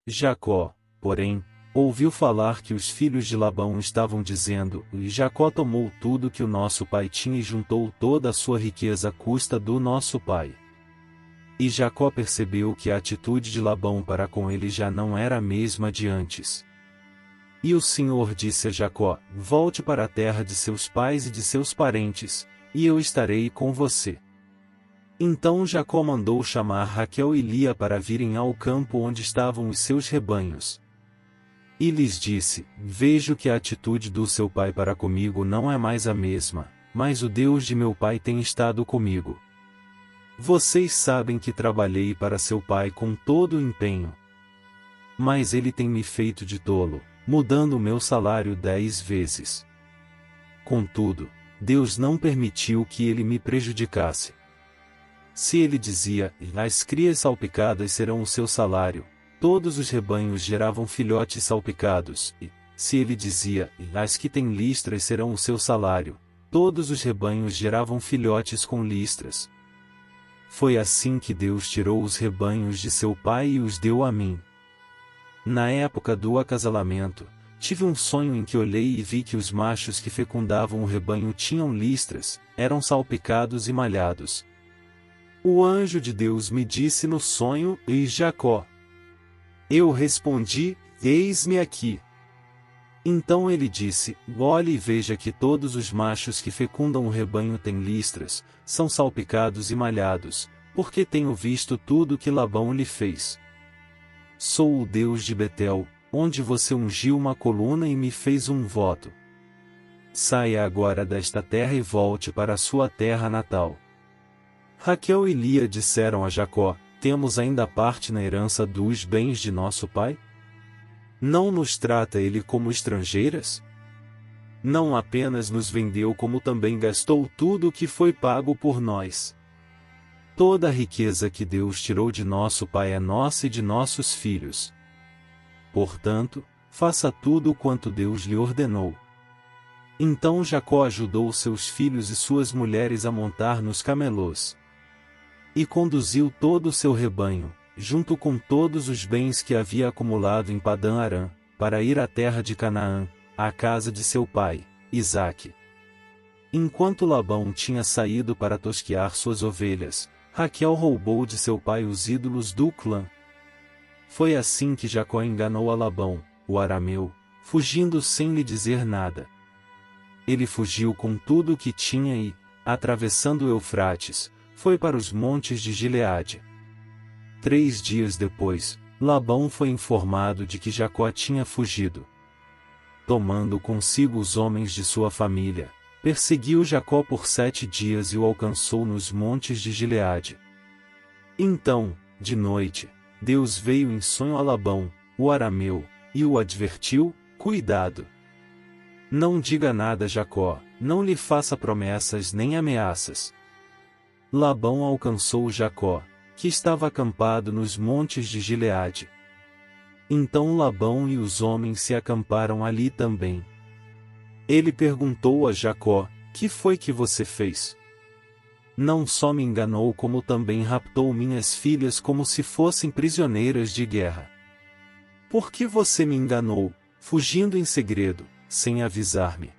Jacó, porém, ouviu falar que os filhos de Labão estavam dizendo, e Jacó tomou tudo que o nosso pai tinha e juntou toda a sua riqueza à custa do nosso pai. E Jacó percebeu que a atitude de Labão para com ele já não era a mesma de antes. E o Senhor disse a Jacó: volte para a terra de seus pais e de seus parentes, e eu estarei com você. Então Jacó mandou chamar Raquel e Lia para virem ao campo onde estavam os seus rebanhos. E lhes disse: vejo que a atitude do seu pai para comigo não é mais a mesma, mas o Deus de meu pai tem estado comigo. Vocês sabem que trabalhei para seu pai com todo o empenho. Mas ele tem me feito de tolo, mudando o meu salário 10 vezes. Contudo, Deus não permitiu que ele me prejudicasse. Se ele dizia: as crias salpicadas serão o seu salário, todos os rebanhos geravam filhotes salpicados, e, se ele dizia: as que têm listras serão o seu salário, todos os rebanhos geravam filhotes com listras. Foi assim que Deus tirou os rebanhos de seu pai e os deu a mim. Na época do acasalamento, tive um sonho em que olhei e vi que os machos que fecundavam o rebanho tinham listras, eram salpicados e malhados. O anjo de Deus me disse no sonho: Ei, Jacó. Eu respondi: eis-me aqui. Então ele disse: olhe e veja que todos os machos que fecundam o rebanho têm listras, são salpicados e malhados, porque tenho visto tudo que Labão lhe fez. Sou o Deus de Betel, onde você ungiu uma coluna e me fez um voto. Saia agora desta terra e volte para a sua terra natal. Raquel e Lia disseram a Jacó: temos ainda parte na herança dos bens de nosso pai? Não nos trata ele como estrangeiras? Não apenas nos vendeu, como também gastou tudo o que foi pago por nós. Toda a riqueza que Deus tirou de nosso pai é nossa e de nossos filhos. Portanto, faça tudo quanto Deus lhe ordenou. Então Jacó ajudou seus filhos e suas mulheres a montar nos camelôs. E conduziu todo o seu rebanho, junto com todos os bens que havia acumulado em Padã-Arã, para ir à terra de Canaã, à casa de seu pai, Isaque. Enquanto Labão tinha saído para tosquear suas ovelhas, Raquel roubou de seu pai os ídolos do clã. Foi assim que Jacó enganou a Labão, o arameu, fugindo sem lhe dizer nada. Ele fugiu com tudo o que tinha e, atravessando o Eufrates, foi para os montes de Gileade. 3 dias depois, Labão foi informado de que Jacó tinha fugido. Tomando consigo os homens de sua família, perseguiu Jacó por 7 dias e o alcançou nos montes de Gileade. Então, de noite, Deus veio em sonho a Labão, o arameu, e o advertiu: cuidado! Não diga nada a Jacó, não lhe faça promessas nem ameaças. Labão alcançou Jacó, que estava acampado nos montes de Gileade. Então Labão e os homens se acamparam ali também. Ele perguntou a Jacó: que foi que você fez? Não só me enganou, como também raptou minhas filhas como se fossem prisioneiras de guerra. Por que você me enganou, fugindo em segredo, sem avisar-me?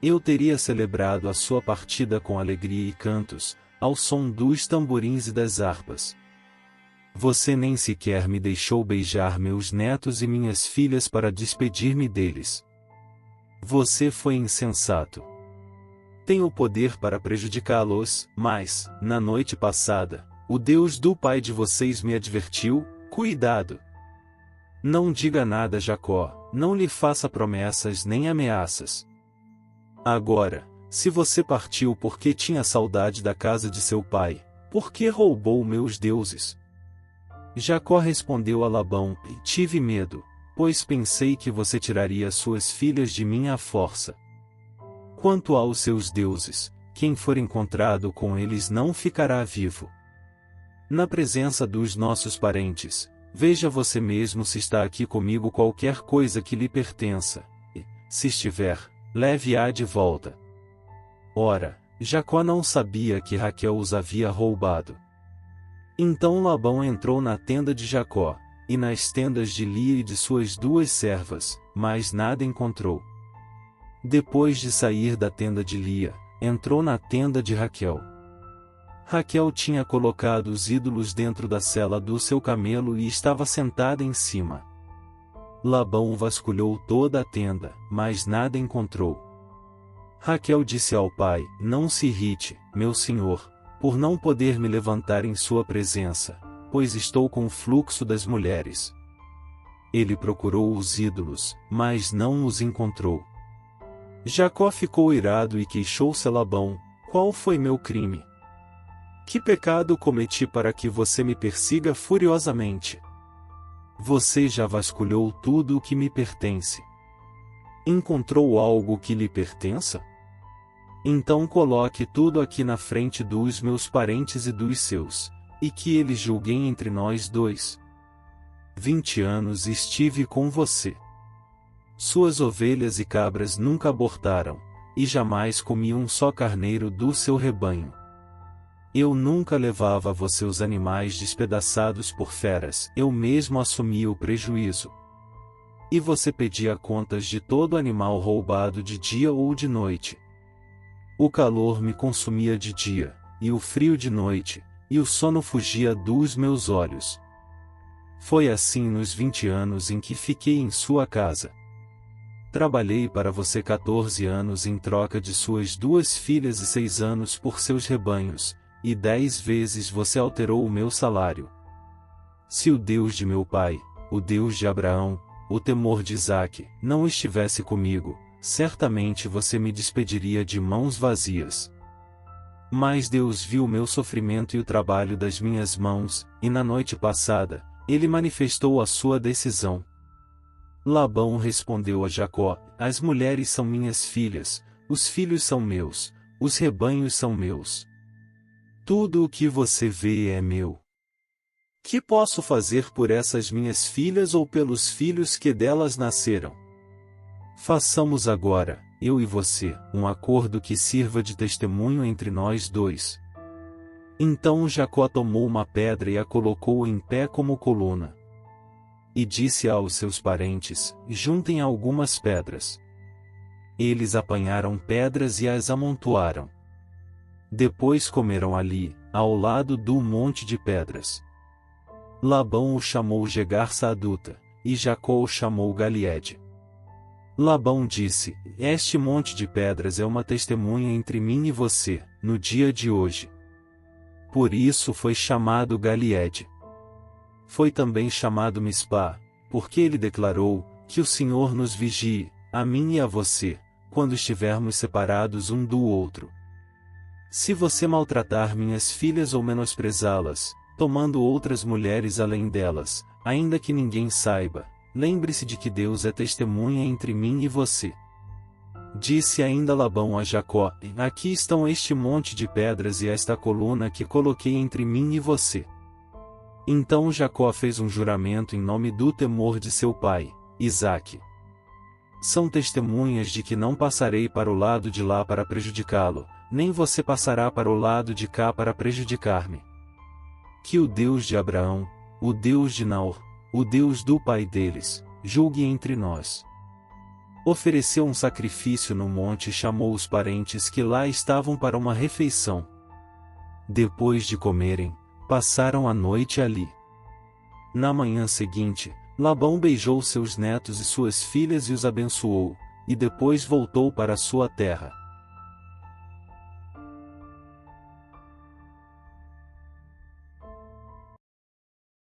Eu teria celebrado a sua partida com alegria e cantos, ao som dos tamborins e das harpas. Você nem sequer me deixou beijar meus netos e minhas filhas para despedir-me deles. Você foi insensato. Tenho o poder para prejudicá-los, mas, na noite passada, o Deus do pai de vocês me advertiu: cuidado! Não diga nada a Jacó, não lhe faça promessas nem ameaças. Agora, se você partiu porque tinha saudade da casa de seu pai, por que roubou meus deuses? Jacó respondeu a Labão: tive medo, pois pensei que você tiraria suas filhas de mim à força. Quanto aos seus deuses, quem for encontrado com eles não ficará vivo. Na presença dos nossos parentes, veja você mesmo se está aqui comigo qualquer coisa que lhe pertença, e, se estiver, leve-a de volta. Ora, Jacó não sabia que Raquel os havia roubado. Então Labão entrou na tenda de Jacó, e nas tendas de Lia e de suas 2 servas, mas nada encontrou. Depois de sair da tenda de Lia, entrou na tenda de Raquel. Raquel tinha colocado os ídolos dentro da sela do seu camelo e estava sentada em cima. Labão vasculhou toda a tenda, mas nada encontrou. Raquel disse ao pai: Não se irrite, meu senhor, por não poder me levantar em sua presença, pois estou com o fluxo das mulheres. Ele procurou os ídolos, mas não os encontrou. Jacó ficou irado e queixou-se a Labão: Qual foi meu crime? Que pecado cometi para que você me persiga furiosamente? Você já vasculhou tudo o que me pertence. Encontrou algo que lhe pertença? Então coloque tudo aqui na frente dos meus parentes e dos seus, e que eles julguem entre nós 2. 20 anos estive com você. Suas ovelhas e cabras nunca abortaram, e jamais comi um só carneiro do seu rebanho. Eu nunca levava a você os animais despedaçados por feras, eu mesmo assumia o prejuízo. E você pedia contas de todo animal roubado de dia ou de noite. O calor me consumia de dia, e o frio de noite, e o sono fugia dos meus olhos. Foi assim nos 20 anos em que fiquei em sua casa. Trabalhei para você 14 anos em troca de suas 2 filhas e 6 anos por seus rebanhos, e 10 vezes você alterou o meu salário. Se o Deus de meu pai, o Deus de Abraão, o temor de Isaque, não estivesse comigo, certamente você me despediria de mãos vazias. Mas Deus viu o meu sofrimento e o trabalho das minhas mãos, e na noite passada, ele manifestou a sua decisão. Labão respondeu a Jacó: As mulheres são minhas filhas, os filhos são meus, os rebanhos são meus. Tudo o que você vê é meu. Que posso fazer por essas minhas filhas ou pelos filhos que delas nasceram? Façamos agora, eu e você, um acordo que sirva de testemunho entre nós 2. Então Jacó tomou uma pedra e a colocou em pé como coluna. E disse aos seus parentes: Juntem algumas pedras. Eles apanharam pedras e as amontoaram. Depois comeram ali, ao lado do monte de pedras. Labão o chamou Jegar-Saaduta, e Jacó o chamou Galeede. Labão disse: Este monte de pedras é uma testemunha entre mim e você, no dia de hoje. Por isso foi chamado Galeede. Foi também chamado Mispá, porque ele declarou: Que o Senhor nos vigie, a mim e a você, quando estivermos separados um do outro. Se você maltratar minhas filhas ou menosprezá-las, tomando outras mulheres além delas, ainda que ninguém saiba, lembre-se de que Deus é testemunha entre mim e você. Disse ainda Labão a Jacó: Aqui estão este monte de pedras e esta coluna que coloquei entre mim e você. Então Jacó fez um juramento em nome do temor de seu pai, Isaque. São testemunhas de que não passarei para o lado de lá para prejudicá-lo, nem você passará para o lado de cá para prejudicar-me. Que o Deus de Abraão, o Deus de Naor, o Deus do pai deles, julgue entre nós. Ofereceu um sacrifício no monte e chamou os parentes que lá estavam para uma refeição. Depois de comerem, passaram a noite ali. Na manhã seguinte, Labão beijou seus netos e suas filhas e os abençoou, e depois voltou para sua terra.